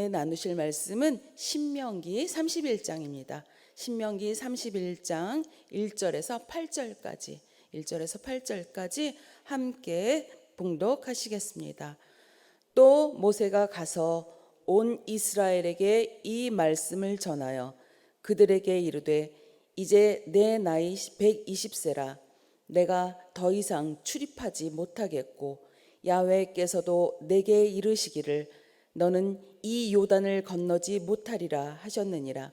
은혜 나누실 말씀은 신명기 31장입니다. 신명기 31장 1절에서 8절까지 함께 봉독하시겠습니다. 또 모세가 가서 온 이스라엘에게 이 말씀을 전하여 그들에게 이르되 이제 내 나이 120세라 내가 더 이상 출입하지 못하겠고 야훼께서도 내게 이르시기를 너는 이 요단을 건너지 못하리라 하셨느니라.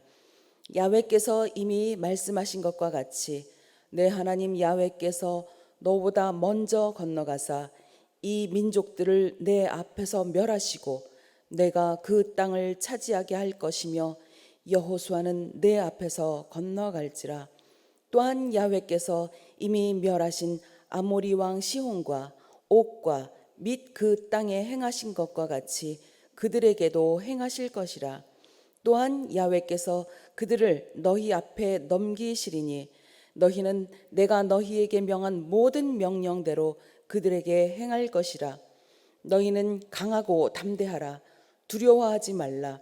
야훼께서 이미 말씀하신 것과 같이 내 하나님 야훼께서 너보다 먼저 건너가사 이 민족들을 내 앞에서 멸하시고 내가 그 땅을 차지하게 할 것이며 여호수아는 내 앞에서 건너갈지라. 또한 야훼께서 이미 멸하신 아모리 왕 시혼과 옥과 및 그 땅에 행하신 것과 같이 그들에게도 행하실 것이라. 또한 야훼께서 그들을 너희 앞에 넘기시리니 너희는 내가 너희에게 명한 모든 명령대로 그들에게 행할 것이라. 너희는 강하고 담대하라. 두려워하지 말라.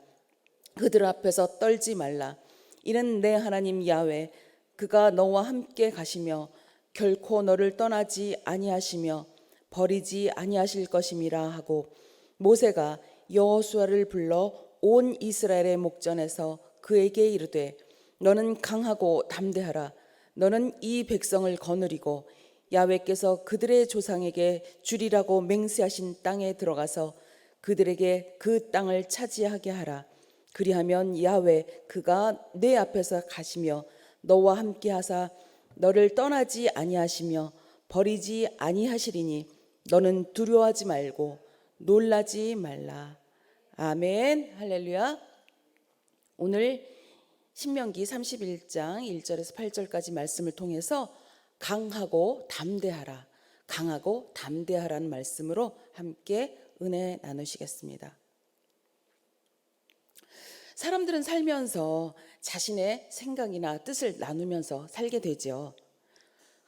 그들 앞에서 떨지 말라. 이는 내 하나님 야훼 그가 너와 함께 가시며 결코 너를 떠나지 아니하시며 버리지 아니하실 것임이라 하고 모세가 여호수아를 불러 온 이스라엘의 목전에서 그에게 이르되 너는 강하고 담대하라. 너는 이 백성을 거느리고 야훼께서 그들의 조상에게 주리라고 맹세하신 땅에 들어가서 그들에게 그 땅을 차지하게 하라. 그리하면 야훼 그가 내 앞에서 가시며 너와 함께 하사 너를 떠나지 아니하시며 버리지 아니하시리니 너는 두려워하지 말고 놀라지 말라. 아멘. 할렐루야. 오늘 신명기 31장 1절에서 8절까지 말씀을 통해서 강하고 담대하라는 말씀으로 함께 은혜 나누시겠습니다. 사람들은 살면서 자신의 생각이나 뜻을 나누면서 살게 되죠.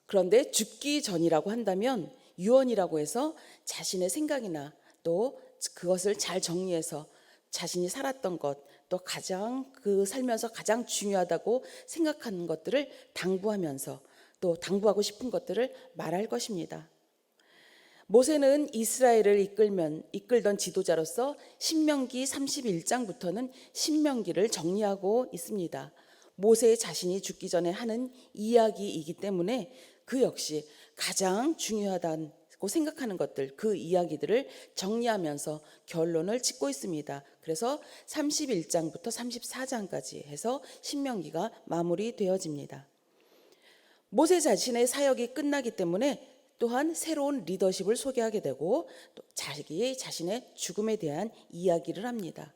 그런데 죽기 전이라고 한다면 유언이라고 해서 자신의 생각이나 또 그것을 잘 정리해서 자신이 살았던 것, 또 가장 살면서 가장 중요하다고 생각하는 것들을 당부하면서 또 당부하고 싶은 것들을 말할 것입니다. 모세는 이스라엘을 이끌던 지도자로서 신명기 31장부터는 신명기를 정리하고 있습니다. 모세 자신이 죽기 전에 하는 이야기이기 때문에 그 역시 가장 중요하다고 생각하는 것들, 그 이야기들을 정리하면서 결론을 짓고 있습니다. 그래서 31장부터 34장까지 해서 신명기가 마무리되어집니다. 모세 자신의 사역이 끝나기 때문에 또한 새로운 리더십을 소개하게 되고 또 자신의 죽음에 대한 이야기를 합니다.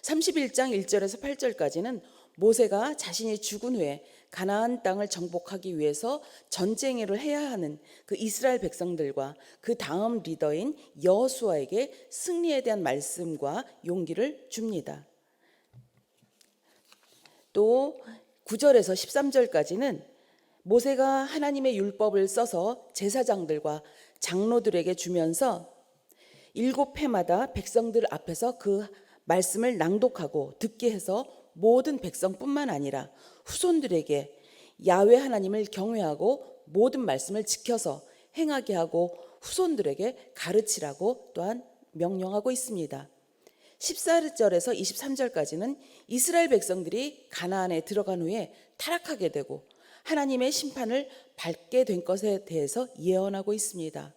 31장 1절에서 8절까지는 모세가 자신이 죽은 후에 가나안 땅을 정복하기 위해서 전쟁을 해야 하는 그 이스라엘 백성들과 그 다음 리더인 여호수아에게 승리에 대한 말씀과 용기를 줍니다. 또 9절에서 13절까지는 모세가 하나님의 율법을 써서 제사장들과 장로들에게 주면서 7회마다 백성들 앞에서 그 말씀을 낭독하고 듣게 해서 모든 백성뿐만 아니라 후손들에게 야훼 하나님을 경외하고 모든 말씀을 지켜서 행하게 하고 후손들에게 가르치라고 또한 명령하고 있습니다. 14절에서 23절까지는 이스라엘 백성들이 가나안에 들어간 후에 타락하게 되고 하나님의 심판을 받게 된 것에 대해서 예언하고 있습니다.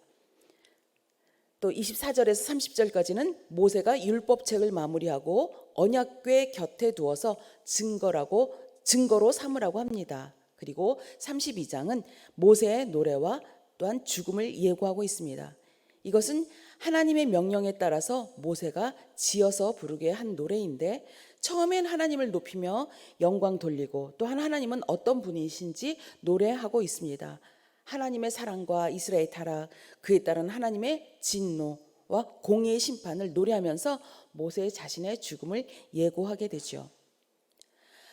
또 24절에서 30절까지는 모세가 율법책을 마무리하고 언약궤 곁에 두어서 증거로 삼으라고 합니다. 그리고 32장은 모세의 노래와 또한 죽음을 예고하고 있습니다. 이것은 하나님의 명령에 따라서 모세가 지어서 부르게 한 노래인데 처음엔 하나님을 높이며 영광 돌리고 또한 하나님은 어떤 분이신지 노래하고 있습니다. 하나님의 사랑과 이스라엘 타락, 그에 따른 하나님의 진노와 공의의 심판을 노래하면서 모세 자신의 죽음을 예고하게 되죠.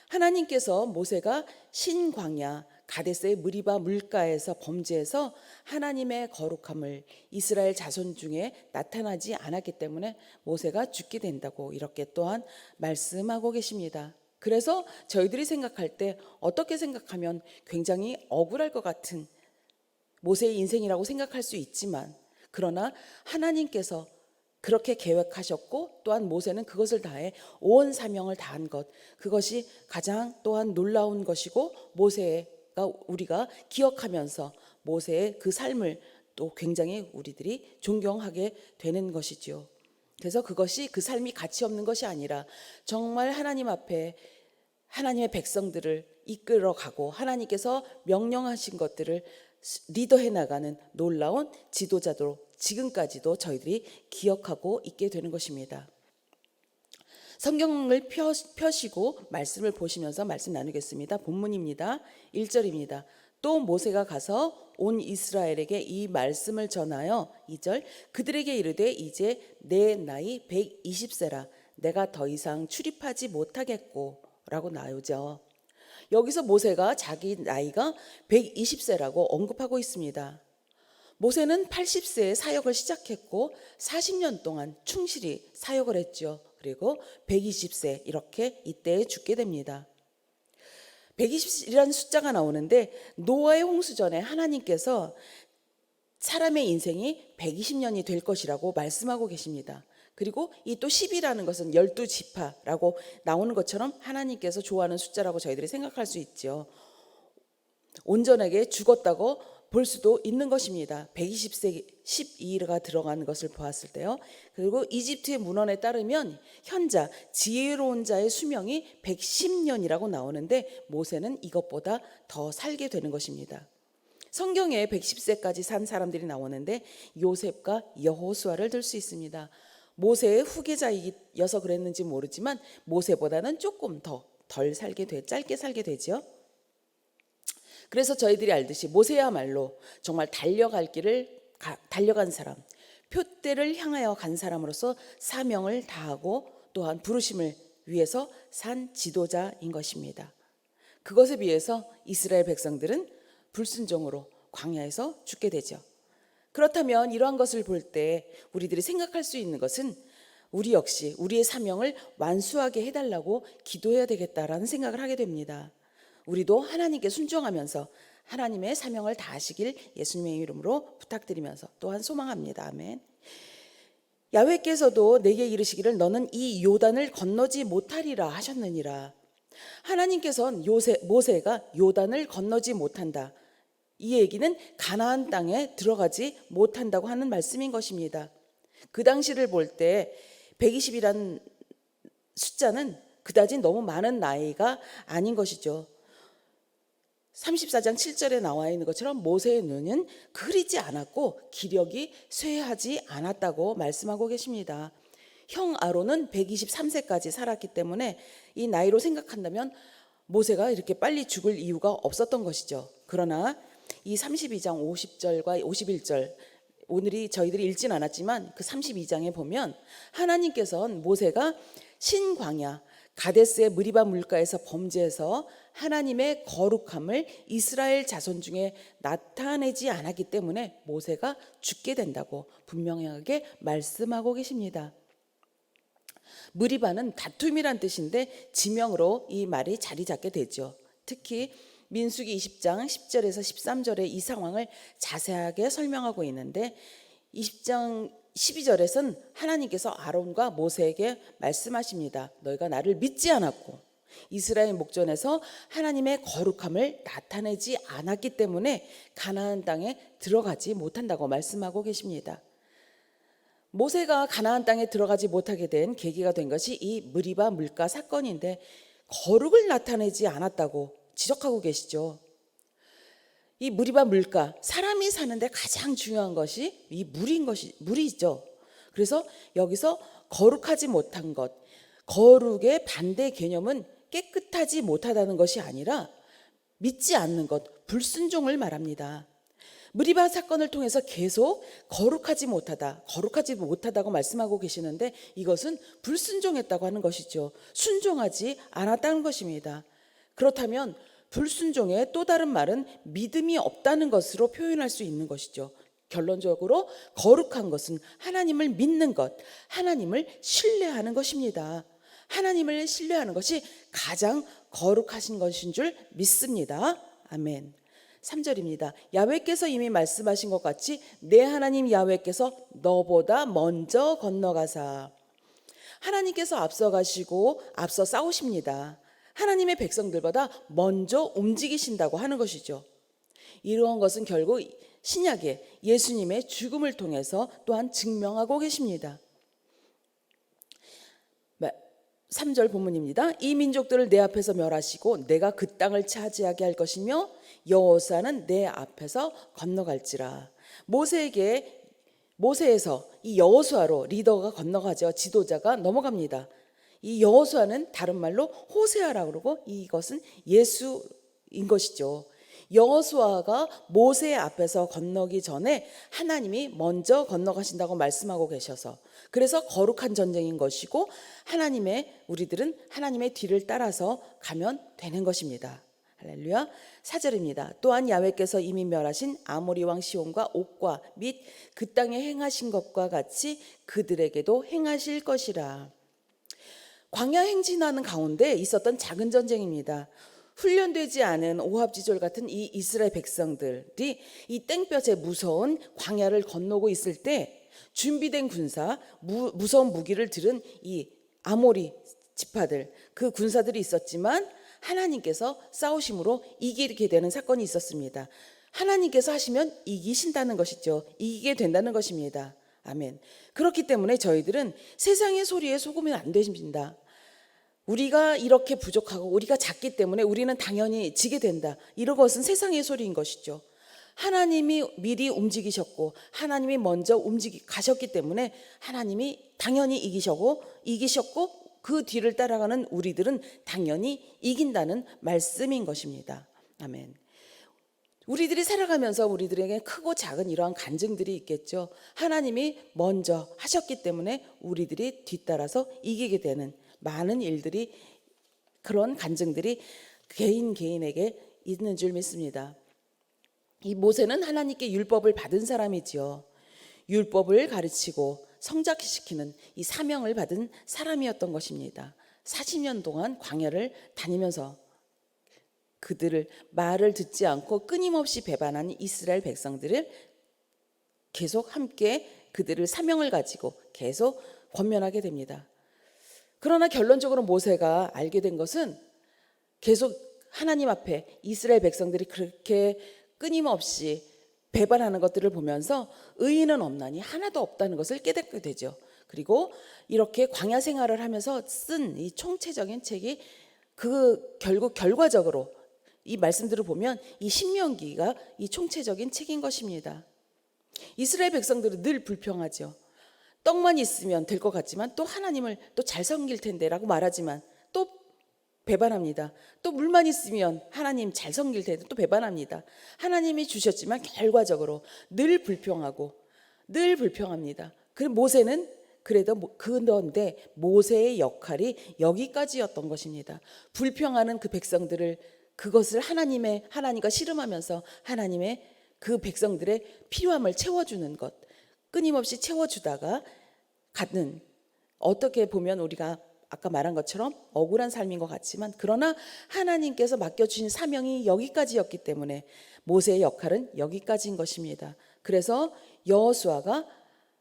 하나님께서 모세가 신광야, 가데스의 무리바 물가에서 범죄해서 하나님의 거룩함을 이스라엘 자손 중에 나타나지 않았기 때문에 모세가 죽게 된다고 이렇게 또한 말씀하고 계십니다. 그래서 저희들이 생각할 때 어떻게 생각하면 굉장히 억울할 것 같은 모세의 인생이라고 생각할 수 있지만, 그러나 하나님께서 그렇게 계획하셨고 또한 모세는 그것을 다해 온 사명을 다한 것, 그것이 가장 또한 놀라운 것이고, 모세가 우리가 기억하면서 모세의 그 삶을 또 굉장히 우리들이 존경하게 되는 것이지요. 그래서 그것이 그 삶이 가치 없는 것이 아니라 정말 하나님 앞에 하나님의 백성들을 이끌어가고 하나님께서 명령하신 것들을 리더해 나가는 놀라운 지도자로 지금까지도 저희들이 기억하고 있게 되는 것입니다. 성경을 펴시고 말씀을 보시면서 말씀 나누겠습니다. 본문입니다. 1절입니다. 또 모세가 가서 온 이스라엘에게 이 말씀을 전하여 2절 그들에게 이르되 이제 내 나이 120세라 내가 더 이상 출입하지 못하겠고 라고 나오죠. 여기서 모세가 자기 나이가 120세라고 언급하고 있습니다. 모세는 80세에 사역을 시작했고 40년 동안 충실히 사역을 했죠. 그리고 120세 이렇게 이때에 죽게 됩니다. 120이라는 숫자가 나오는데 노아의 홍수 전에 하나님께서 사람의 인생이 120년이 될 것이라고 말씀하고 계십니다. 그리고 이 또 10이라는 것은 12지파라고 나오는 것처럼 하나님께서 좋아하는 숫자라고 저희들이 생각할 수 있죠. 온전하게 죽었다고 볼 수도 있는 것입니다. 120세 12가 들어가는 것을 보았을 때요. 그리고 이집트의 문헌에 따르면 현자 지혜로운 자의 수명이 110년이라고 나오는데 모세는 이것보다 더 살게 되는 것입니다. 성경에 110세까지 산 사람들이 나오는데 요셉과 여호수아를 들 수 있습니다. 모세의 후계자이어서 그랬는지 모르지만 모세보다는 조금 더 짧게 살게 되죠. 그래서 저희들이 알듯이 모세야말로 정말 달려간 사람, 표대를 향하여 간 사람으로서 사명을 다하고 또한 부르심을 위해서 산 지도자인 것입니다. 그것에 비해서 이스라엘 백성들은 불순종으로 광야에서 죽게 되죠. 그렇다면 이러한 것을 볼 때 우리들이 생각할 수 있는 것은 우리 역시 우리의 사명을 완수하게 해달라고 기도해야 되겠다라는 생각을 하게 됩니다. 우리도 하나님께 순종하면서 하나님의 사명을 다하시길 예수님의 이름으로 부탁드리면서 또한 소망합니다. 아멘. 야훼께서도 내게 이르시기를 너는 이 요단을 건너지 못하리라 하셨느니라. 하나님께서는 모세가 요단을 건너지 못한다. 이 얘기는 가나안 땅에 들어가지 못한다고 하는 말씀인 것입니다. 그 당시를 볼 때 120이라는 숫자는 그다지 너무 많은 나이가 아닌 것이죠. 34장 7절에 나와 있는 것처럼 모세의 눈은 흐리지 않았고 기력이 쇠하지 않았다고 말씀하고 계십니다. 형 아론은 123세까지 살았기 때문에 이 나이로 생각한다면 모세가 이렇게 빨리 죽을 이유가 없었던 것이죠. 그러나 이 32장 50절과 51절 오늘이 저희들이 읽진 않았지만 그 32장에 보면 하나님께서는 모세가 신광야 가데스의 무리바 물가에서 범죄해서 하나님의 거룩함을 이스라엘 자손 중에 나타내지 않았기 때문에 모세가 죽게 된다고 분명하게 말씀하고 계십니다. 무리바는 다툼이란 뜻인데 지명으로 이 말이 자리 잡게 되죠. 특히 민수기 20장 10절에서 13절의 이 상황을 자세하게 설명하고 있는데 20장 12절에서는 하나님께서 아론과 모세에게 말씀하십니다. 너희가 나를 믿지 않았고 이스라엘 목전에서 하나님의 거룩함을 나타내지 않았기 때문에 가나안 땅에 들어가지 못한다고 말씀하고 계십니다. 모세가 가나안 땅에 들어가지 못하게 된 계기가 된 것이 이 무리바 물가 사건인데 거룩을 나타내지 않았다고 지적하고 계시죠. 이 무리바 물가, 사람이 사는데 가장 중요한 것이 이 물이죠. 그래서 여기서 거룩하지 못한 것, 거룩의 반대 개념은 깨끗하지 못하다는 것이 아니라 믿지 않는 것, 불순종을 말합니다. 무리바 사건을 통해서 계속 거룩하지 못하다고 말씀하고 계시는데 이것은 불순종했다고 하는 것이죠. 순종하지 않았다는 것입니다. 그렇다면 불순종의 또 다른 말은 믿음이 없다는 것으로 표현할 수 있는 것이죠. 결론적으로 거룩한 것은 하나님을 믿는 것, 하나님을 신뢰하는 것입니다. 하나님을 신뢰하는 것이 가장 거룩하신 것인 줄 믿습니다. 아멘. 3절입니다. 야훼께서 이미 말씀하신 것 같이 내 하나님 야훼께서 너보다 먼저 건너가사. 하나님께서 앞서 가시고 앞서 싸우십니다. 하나님의 백성들보다 먼저 움직이신다고 하는 것이죠. 이러한 것은 결국 신약의 예수님의 죽음을 통해서 또한 증명하고 계십니다. 3절 본문입니다. 이 민족들을 내 앞에서 멸하시고 내가 그 땅을 차지하게 할 것이며 여호수아는 내 앞에서 건너갈지라. 모세에서 이 여호수아로 리더가 건너가죠. 지도자가 넘어갑니다. 이 여호수아는 다른 말로 호세아라고 그러고 이것은 예수인 것이죠. 여호수아가 모세 앞에서 건너기 전에 하나님이 먼저 건너가신다고 말씀하고 계셔서 그래서 거룩한 전쟁인 것이고 우리들은 하나님의 뒤를 따라서 가면 되는 것입니다. 할렐루야. 4절입니다. 또한 야훼께서 이미 멸하신 아모리 왕 시온과 옥과 및 그 땅에 행하신 것과 같이 그들에게도 행하실 것이라. 광야 행진하는 가운데 있었던 작은 전쟁입니다. 훈련되지 않은 오합지졸 같은 이 이스라엘 백성들이 이 땡볕에 무서운 광야를 건너고 있을 때 준비된 군사, 무서운 무기를 들은 이 아모리 지파들, 그 군사들이 있었지만 하나님께서 싸우심으로 이기게 되는 사건이 있었습니다. 하나님께서 하시면 이기신다는 것이죠. 이기게 된다는 것입니다. 아멘. 그렇기 때문에 저희들은 세상의 소리에 속으면 안 됩니다. 우리가 이렇게 부족하고 우리가 작기 때문에 우리는 당연히 지게 된다. 이런 것은 세상의 소리인 것이죠. 하나님이 미리 움직이셨고 하나님이 먼저 가셨기 때문에 하나님이 당연히 이기셨고 그 뒤를 따라가는 우리들은 당연히 이긴다는 말씀인 것입니다. 아멘. 우리들이 살아가면서 우리들에게 크고 작은 이러한 간증들이 있겠죠. 하나님이 먼저 하셨기 때문에 우리들이 뒤따라서 이기게 되는 많은 일들이, 그런 간증들이 개인에게 있는 줄 믿습니다. 이 모세는 하나님께 율법을 받은 사람이지요. 율법을 가르치고 성장시키는 이 사명을 받은 사람이었던 것입니다. 40년 동안 광야를 다니면서 그들을 말을 듣지 않고 끊임없이 배반한 이스라엘 백성들을 계속 함께 그들을 사명을 가지고 계속 권면하게 됩니다. 그러나 결론적으로 모세가 알게 된 것은 계속 하나님 앞에 이스라엘 백성들이 그렇게 끊임없이 배반하는 것들을 보면서 의인은 없나니 하나도 없다는 것을 깨닫게 되죠. 그리고 이렇게 광야 생활을 하면서 쓴 이 총체적인 책이 결국 결과적으로 이 말씀들을 보면 이 신명기가 이 총체적인 책인 것입니다. 이스라엘 백성들은 늘 불평하죠. 떡만 있으면 될 것 같지만 또 하나님을 또 잘 섬길 텐데라고 말하지만 또 배반합니다. 또 물만 있으면 하나님 잘 섬길 텐데 또 배반합니다. 하나님이 주셨지만 결과적으로 늘 불평합니다. 그리고 모세는 그런데 모세의 역할이 여기까지였던 것입니다. 불평하는 그 백성들을, 그것을 하나님과 씨름하면서 하나님의 그 백성들의 필요함을 채워주는 것, 끊임없이 채워주다가 가는, 어떻게 보면 우리가 아까 말한 것처럼 억울한 삶인 것 같지만, 그러나 하나님께서 맡겨주신 사명이 여기까지였기 때문에 모세의 역할은 여기까지인 것입니다. 그래서 여호수아가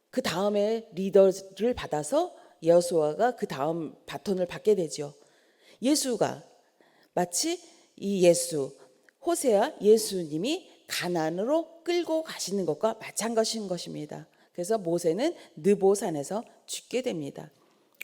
그 다음에 리더를 받아서 여호수아가 그 다음 바톤을 받게 되죠. 예수가 마치 호세아 예수님이 가나안으로 끌고 가시는 것과 마찬가지인 것입니다. 그래서 모세는 느보산에서 죽게 됩니다.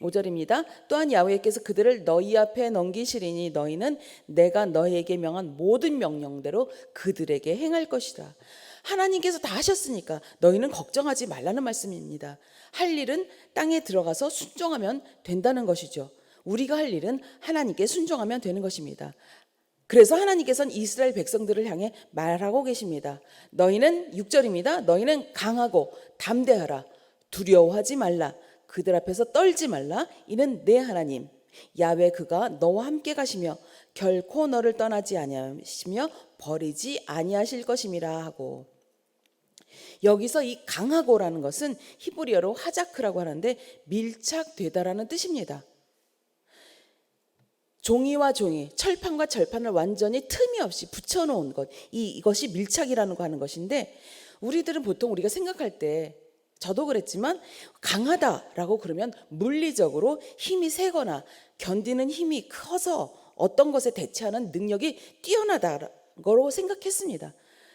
5절입니다. 또한 야훼께서 그들을 너희 앞에 넘기시리니 너희는 내가 너희에게 명한 모든 명령대로 그들에게 행할 것이다. 하나님께서 다 하셨으니까 너희는 걱정하지 말라는 말씀입니다. 할 일은 땅에 들어가서 순종하면 된다는 것이죠. 우리가 할 일은 하나님께 순종하면 되는 것입니다. 그래서 하나님께서는 이스라엘 백성들을 향해 말하고 계십니다. 너희는 6절입니다. 너희는 강하고 담대하라. 두려워하지 말라. 그들 앞에서 떨지 말라. 이는 내 하나님 야훼 그가 너와 함께 가시며 결코 너를 떠나지 아니하시며 버리지 아니하실 것임이라 하고, 여기서 이 강하고라는 것은 히브리어로 하자크라고 하는데 밀착되다라는 뜻입니다. 종이와 종이, 철판과 철판을 완전히 틈이 없이 붙여놓은 것, 이것이 밀착이라는 거 하는 것인데, 우리들은 보통 우리가 생각할 때, 저도 그랬지만 강하다라고 그러면 물리적으로 힘이 세거나 견디는 힘이 커서 어떤 것에 대처하는 능력이 뛰어나다고 생각했습니다.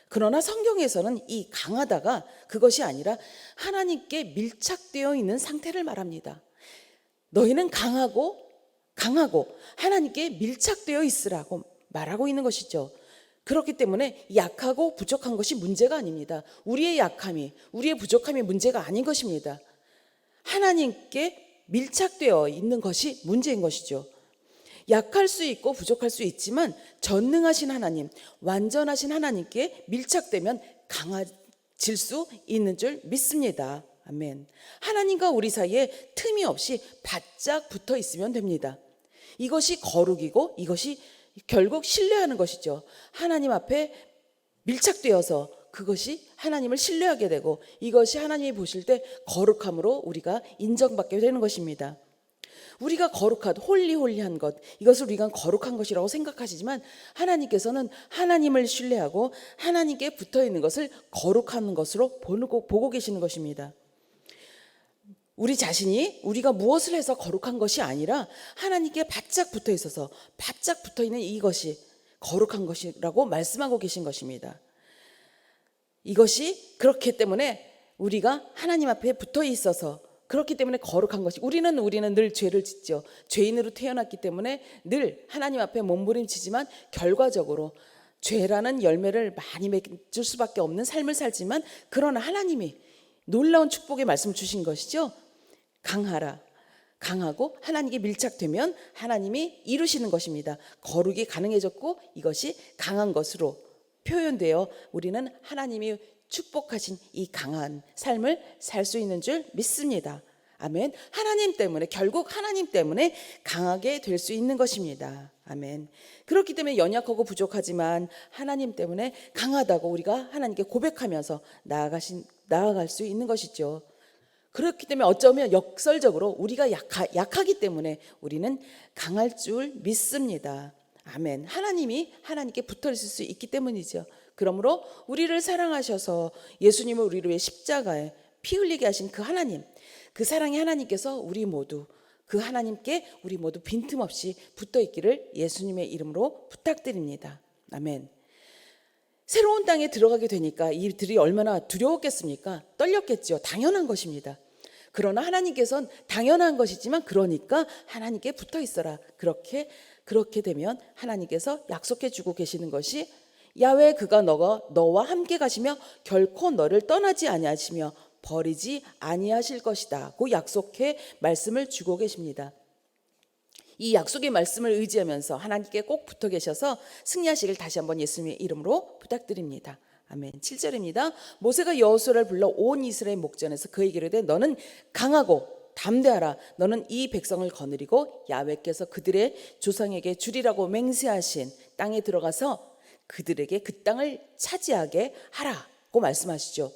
그러나 성경에서는 이 강하다가 그것이 아니라 하나님께 밀착되어 있는 상태를 말합니다. 너희는 강하고 하나님께 밀착되어 있으라고 말하고 있는 것이죠. 그렇기 때문에 약하고 부족한 것이 문제가 아닙니다. 우리의 약함이, 우리의 부족함이 문제가 아닌 것입니다. 하나님께 밀착되어 있는 것이 문제인 것이죠. 약할 수 있고 부족할 수 있지만 전능하신 하나님, 완전하신 하나님께 밀착되면 강해질 수 있는 줄 믿습니다. 아멘. 하나님과 우리 사이에 틈이 없이 바짝 붙어 있으면 됩니다. 이것이 거룩이고 이것이 결국 신뢰하는 것이죠. 하나님 앞에 밀착되어서 그것이 하나님을 신뢰하게 되고, 이것이 하나님이 보실 때 거룩함으로 우리가 인정받게 되는 것입니다. 우리가 홀리한 것, 이것을 우리가 거룩한 것이라고 생각하시지만 하나님께서는 하나님을 신뢰하고 하나님께 붙어있는 것을 거룩한 것으로 보고 계시는 것입니다. 우리 자신이 우리가 무엇을 해서 거룩한 것이 아니라 하나님께 바짝 붙어 있어서 바짝 붙어 있는 이것이 거룩한 것이라고 말씀하고 계신 것입니다. 이것이 그렇기 때문에 우리가 하나님 앞에 붙어 있어서 그렇기 때문에 거룩한 것이, 우리는 늘 죄를 짓죠. 죄인으로 태어났기 때문에 늘 하나님 앞에 몸부림치지만 결과적으로 죄라는 열매를 많이 맺을 수밖에 없는 삶을 살지만, 그러나 하나님이 놀라운 축복의 말씀 주신 것이죠. 강하고 하나님께 밀착되면 하나님이 이루시는 것입니다. 거룩이 가능해졌고 이것이 강한 것으로 표현되어 우리는 하나님이 축복하신 이 강한 삶을 살 수 있는 줄 믿습니다. 아멘. 결국 하나님 때문에 강하게 될 수 있는 것입니다. 아멘. 그렇기 때문에 연약하고 부족하지만 하나님 때문에 강하다고 우리가 하나님께 고백하면서 나아갈 수 있는 것이죠. 그렇기 때문에 어쩌면 역설적으로 우리가 약하기 때문에 우리는 강할 줄 믿습니다. 아멘. 하나님께 붙어 있을 수 있기 때문이죠. 그러므로 우리를 사랑하셔서 예수님을 우리를 위해 십자가에 피 흘리게 하신 그 하나님, 그 사랑의 하나님께서 우리 모두 빈틈없이 붙어 있기를 예수님의 이름으로 부탁드립니다. 아멘. 새로운 땅에 들어가게 되니까 이들이 얼마나 두려웠겠습니까? 떨렸겠죠. 당연한 것입니다. 그러나 하나님께서는 당연한 것이지만, 그러니까 하나님께 붙어 있어라. 그렇게 되면 하나님께서 약속해 주고 계시는 것이, 야훼 그가 너와 함께 가시며 결코 너를 떠나지 아니하시며 버리지 아니하실 것이다. 그 약속해 말씀을 주고 계십니다. 이 약속의 말씀을 의지하면서 하나님께 꼭 붙어 계셔서 승리하시길 다시 한번 예수님의 이름으로 부탁드립니다. 아멘. 7절입니다. 모세가 여호수아를 불러 온 이스라엘 목전에서 그에게 이르되 너는 강하고 담대하라. 너는 이 백성을 거느리고 야훼께서 그들의 조상에게 주리라고 맹세하신 땅에 들어가서 그들에게 그 땅을 차지하게 하라고 말씀하시죠.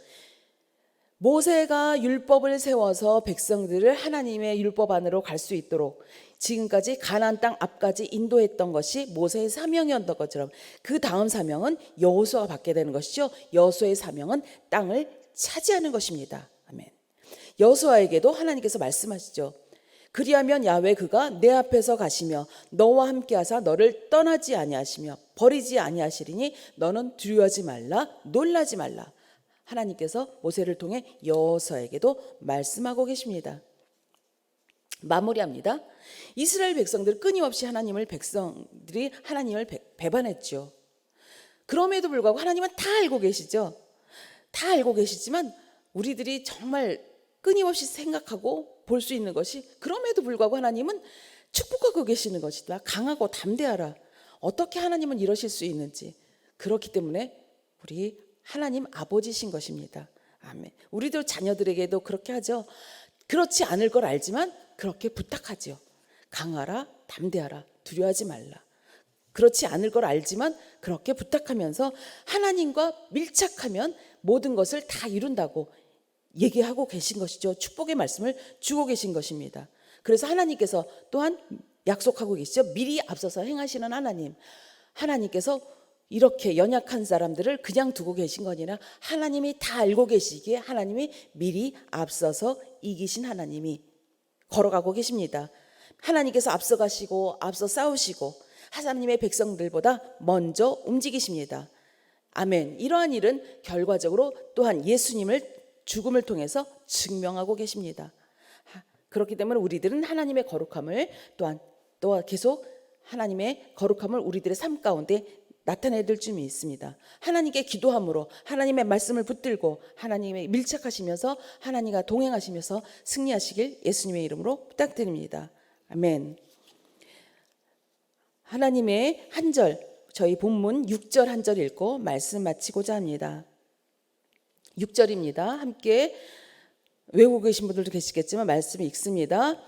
모세가 율법을 세워서 백성들을 하나님의 율법 안으로 갈 수 있도록 지금까지 가나안 땅 앞까지 인도했던 것이 모세의 사명이었던 것처럼, 그 다음 사명은 여호수아가 받게 되는 것이죠. 여호수아의 사명은 땅을 차지하는 것입니다. 아멘. 여호수아에게도 하나님께서 말씀하시죠. 그리하면 야훼 그가 내 앞에서 가시며 너와 함께 하사 너를 떠나지 아니하시며 버리지 아니하시리니 너는 두려워하지 말라, 놀라지 말라. 하나님께서 모세를 통해 여호수아에게도 말씀하고 계십니다. 마무리합니다. 이스라엘 백성들 끊임없이 백성들이 하나님을 배반했죠. 그럼에도 불구하고 하나님은 다 알고 계시죠. 다 알고 계시지만 우리들이 정말 끊임없이 생각하고 볼 수 있는 것이, 그럼에도 불구하고 하나님은 축복하고 계시는 것이다. 강하고 담대하라. 어떻게 하나님은 이러실 수 있는지. 그렇기 때문에 우리 하나님 아버지신 것입니다. 아멘. 우리도 자녀들에게도 그렇게 하죠. 그렇지 않을 걸 알지만 그렇게 부탁하죠. 강하라, 담대하라, 두려워하지 말라. 그렇지 않을 걸 알지만 그렇게 부탁하면서 하나님과 밀착하면 모든 것을 다 이룬다고 얘기하고 계신 것이죠. 축복의 말씀을 주고 계신 것입니다. 그래서 하나님께서 또한 약속하고 계시죠. 미리 앞서서 행하시는 하나님. 하나님께서 이렇게 연약한 사람들을 그냥 두고 계신 거 아니라 하나님이 다 알고 계시기에 하나님이 미리 앞서서 이기신 하나님이 걸어가고 계십니다. 하나님께서 앞서 가시고 앞서 싸우시고 하나님의 백성들보다 먼저 움직이십니다. 아멘. 이러한 일은 결과적으로 또한 예수님을 죽음을 통해서 증명하고 계십니다. 그렇기 때문에 우리들은 하나님의 거룩함을 또한 계속 하나님의 거룩함을 우리들의 삶 가운데 나타내야 될 점이 있습니다. 하나님께 기도함으로 하나님의 말씀을 붙들고 하나님의 밀착하시면서 하나님과 동행하시면서 승리하시길 예수님의 이름으로 부탁드립니다. 아멘. 하나님의 한 절, 저희 본문 6절 한 절 읽고 말씀 마치고자 합니다. 6절입니다. 함께 외우고 계신 분들도 계시겠지만 말씀이 읽습니다.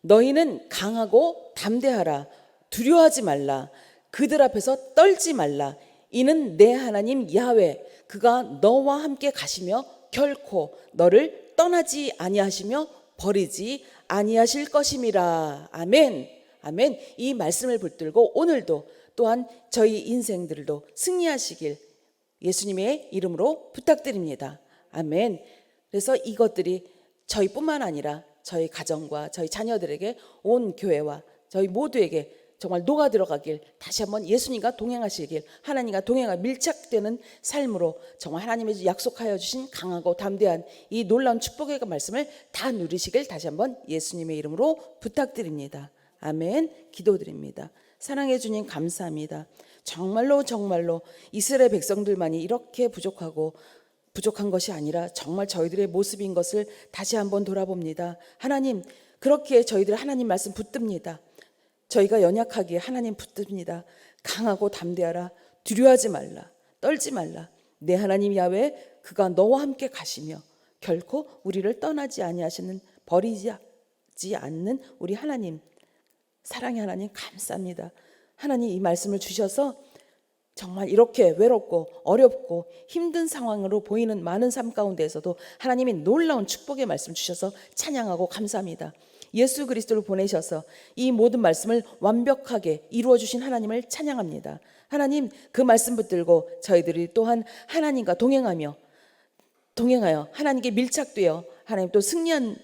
너희는 강하고 담대하라. 두려워하지 말라. 그들 앞에서 떨지 말라. 이는 내 하나님 야훼 그가 너와 함께 가시며 결코 너를 떠나지 아니하시며 버리지 아니하실 것임이라. 아멘. 아멘. 이 말씀을 붙들고 오늘도 또한 저희 인생들도 승리하시길 예수님의 이름으로 부탁드립니다. 아멘. 그래서 이것들이 저희뿐만 아니라 저희 가정과 저희 자녀들에게 온 교회와 저희 모두에게 정말 녹아 들어가길 다시 한번 예수님과 동행하시길 하나님과 동행하 밀착되는 삶으로 정말 하나님이 약속하여 주신 강하고 담대한 이 놀라운 축복의 말씀을 다 누리시길 다시 한번 예수님의 이름으로 부탁드립니다. 아멘. 기도드립니다. 사랑해 주님 감사합니다. 정말로 이스라엘 백성들만이 이렇게 부족한 것이 아니라 정말 저희들의 모습인 것을 다시 한번 돌아봅니다. 하나님 그렇게 저희들 하나님 말씀 붙듭니다. 저희가 연약하기에 하나님 붙듭니다. 강하고 담대하라. 두려워하지 말라. 떨지 말라. 내 하나님 야훼 그가 너와 함께 가시며 결코 우리를 떠나지 아니하시는 버리지 않는 우리 하나님 사랑의 하나님 감사합니다. 하나님 이 말씀을 주셔서 정말 이렇게 외롭고 어렵고 힘든 상황으로 보이는 많은 삶 가운데에서도 하나님이 놀라운 축복의 말씀 주셔서 찬양하고 감사합니다. 예수 그리스도를 보내셔서 이 모든 말씀을 완벽하게 이루어 주신 하나님을 찬양합니다. 하나님 그 말씀 붙들고 저희들이 또한 하나님과 동행하여 하나님께 밀착되어 하나님 또 승리한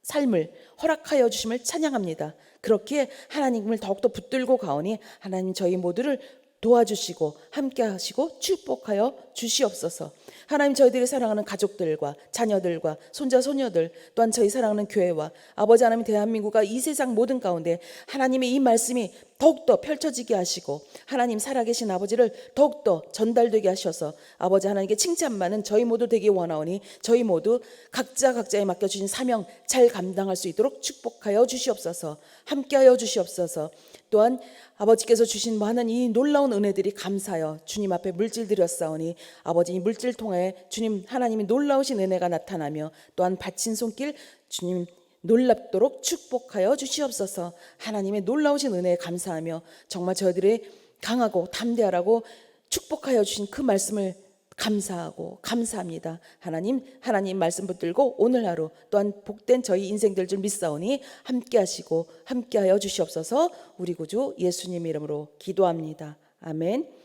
삶을 허락하여 주심을 찬양합니다. 그렇게 하나님을 더욱더 붙들고 가오니 하나님 저희 모두를 도와주시고 함께 하시고 축복하여 주시옵소서. 하나님 저희들이 사랑하는 가족들과 자녀들과 손자 소녀들 또한 저희 사랑하는 교회와 아버지 하나님 대한민국과 이 세상 모든 가운데 하나님의 이 말씀이 더욱더 펼쳐지게 하시고 하나님 살아계신 아버지를 더욱더 전달되게 하셔서 아버지 하나님께 칭찬 많은 저희 모두 되기 원하오니 저희 모두 각자에 맡겨주신 사명 잘 감당할 수 있도록 축복하여 주시옵소서. 함께하여 주시옵소서. 또한 아버지께서 주신 많은 이 놀라운 은혜들이 감사하여 주님 앞에 물질 드렸사오니 아버지 이 물질 통해 주님 하나님이 놀라우신 은혜가 나타나며 또한 바친 손길 주님 놀랍도록 축복하여 주시옵소서. 하나님의 놀라우신 은혜에 감사하며 정말 저희들의 강하고 담대하라고 축복하여 주신 그 말씀을 감사하고 감사합니다. 하나님 말씀 붙들고 오늘 하루 또한 복된 저희 인생들 줄 믿사오니 함께 하시고 함께하여 주시옵소서. 우리 구주 예수님 이름으로 기도합니다. 아멘.